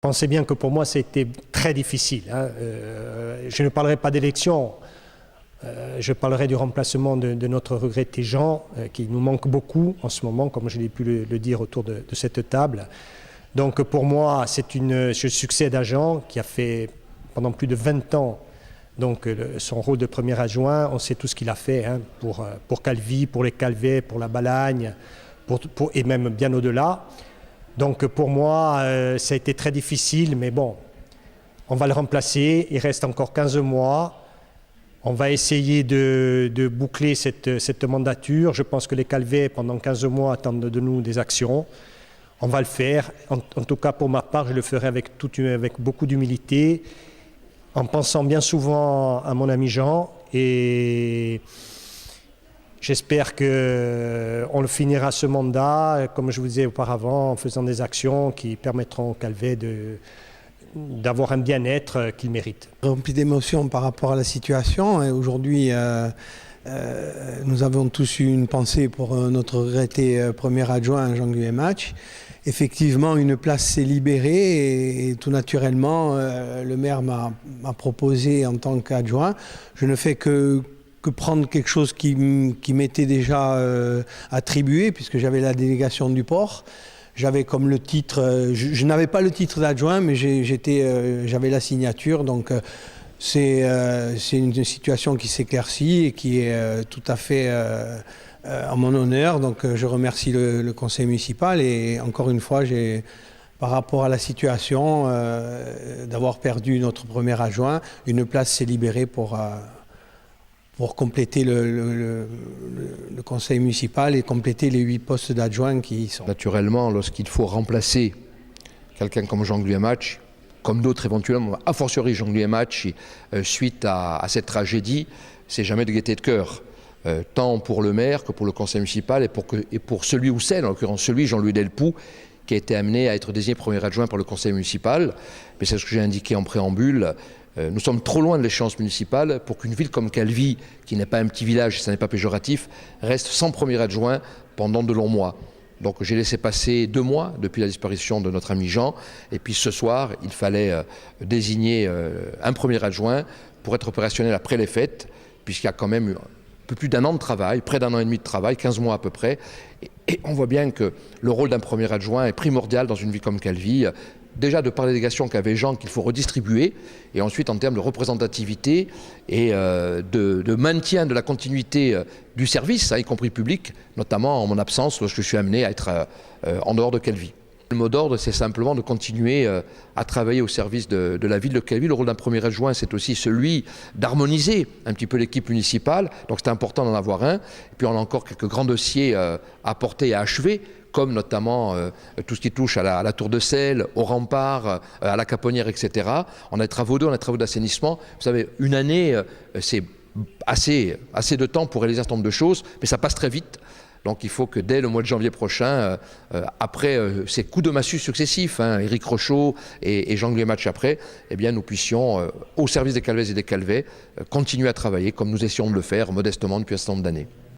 Pensez bien que pour moi, c'était très difficile. Je ne parlerai pas d'élection, je parlerai du remplacement de notre regretté Jean, qui nous manque beaucoup en ce moment, comme je l'ai pu le dire autour de cette table. Donc pour moi, je succède à Jean, qui a fait pendant plus de 20 ans donc, son rôle de premier adjoint. On sait tout ce qu'il a fait pour Calvi, pour les Calvets, pour la Balagne, et même bien au-delà. Donc pour moi, ça a été très difficile, mais bon, on va le remplacer. Il reste encore 15 mois. On va essayer de boucler cette mandature. Je pense que les Calvets, pendant 15 mois, attendent de nous des actions. On va le faire. En tout cas, pour ma part, je le ferai avec beaucoup d'humilité, en pensant bien souvent à mon ami Jean. Et j'espère qu'on le finira ce mandat, comme je vous disais auparavant, en faisant des actions qui permettront aux Calvets d'avoir un bien-être qu'il mérite. Rempli d'émotions par rapport à la situation. Et aujourd'hui, nous avons tous eu une pensée pour notre regretté premier adjoint, Jean-Louis Match. Effectivement, une place s'est libérée et tout naturellement, le maire m'a proposé en tant qu'adjoint. Je ne fais que prendre quelque chose qui m'était déjà attribué, puisque j'avais la délégation du port. J'avais comme le titre, je n'avais pas le titre d'adjoint, mais j'avais la signature. Donc c'est une situation qui s'éclaircit et qui est tout à fait en mon honneur. Donc je remercie le conseil municipal et encore une fois, par rapport à la situation d'avoir perdu notre premier adjoint, une place s'est libérée pour compléter le conseil municipal et compléter les 8 postes d'adjoints qui y sont. Naturellement, lorsqu'il faut remplacer quelqu'un comme Jean-Louis Match, comme d'autres éventuellement, a fortiori Jean-Louis Match, suite à cette tragédie, c'est jamais de gaieté de cœur. Tant pour le maire que pour le conseil municipal et pour celui ou celle, en l'occurrence celui, Jean-Louis Delpoux, qui a été amené à être désigné premier adjoint par le conseil municipal. Mais c'est ce que j'ai indiqué en préambule. Nous sommes trop loin de l'échéance municipale pour qu'une ville comme Calvi, qui n'est pas un petit village, et ça n'est pas péjoratif, reste sans premier adjoint pendant de longs mois. Donc j'ai laissé passer 2 mois depuis la disparition de notre ami Jean. Et puis ce soir, il fallait désigner un premier adjoint pour être opérationnel après les fêtes, puisqu'il y a quand même un peu plus d'1 an de travail, près d'1 an et demi de travail, 15 mois à peu près. Et on voit bien que le rôle d'un premier adjoint est primordial dans une ville comme Calvi. Déjà de par la délégation qu'avait Jean, qu'il faut redistribuer, et ensuite en termes de représentativité et de maintien de la continuité du service, y compris public, notamment en mon absence lorsque je suis amené à être en dehors de Calvi. Le mot d'ordre, c'est simplement de continuer à travailler au service de la ville de Calvi. Le rôle d'un premier adjoint, c'est aussi celui d'harmoniser un petit peu l'équipe municipale. Donc c'est important d'en avoir un. Et puis on a encore quelques grands dossiers à porter et à achever, comme notamment tout ce qui touche à la tour de Selle, au rempart, à la Caponnière, etc. On a des travaux d'eau, on a des travaux d'assainissement. Vous savez, une année, c'est assez de temps pour réaliser un certain nombre de choses, mais ça passe très vite. Donc il faut que dès le mois de janvier prochain, après ces coups de massue successifs, Éric Rochaud et Jean-Louis Match après, eh bien, nous puissions, au service des Calvaises et des Calvets, continuer à travailler comme nous essayons de le faire modestement depuis un certain nombre d'années.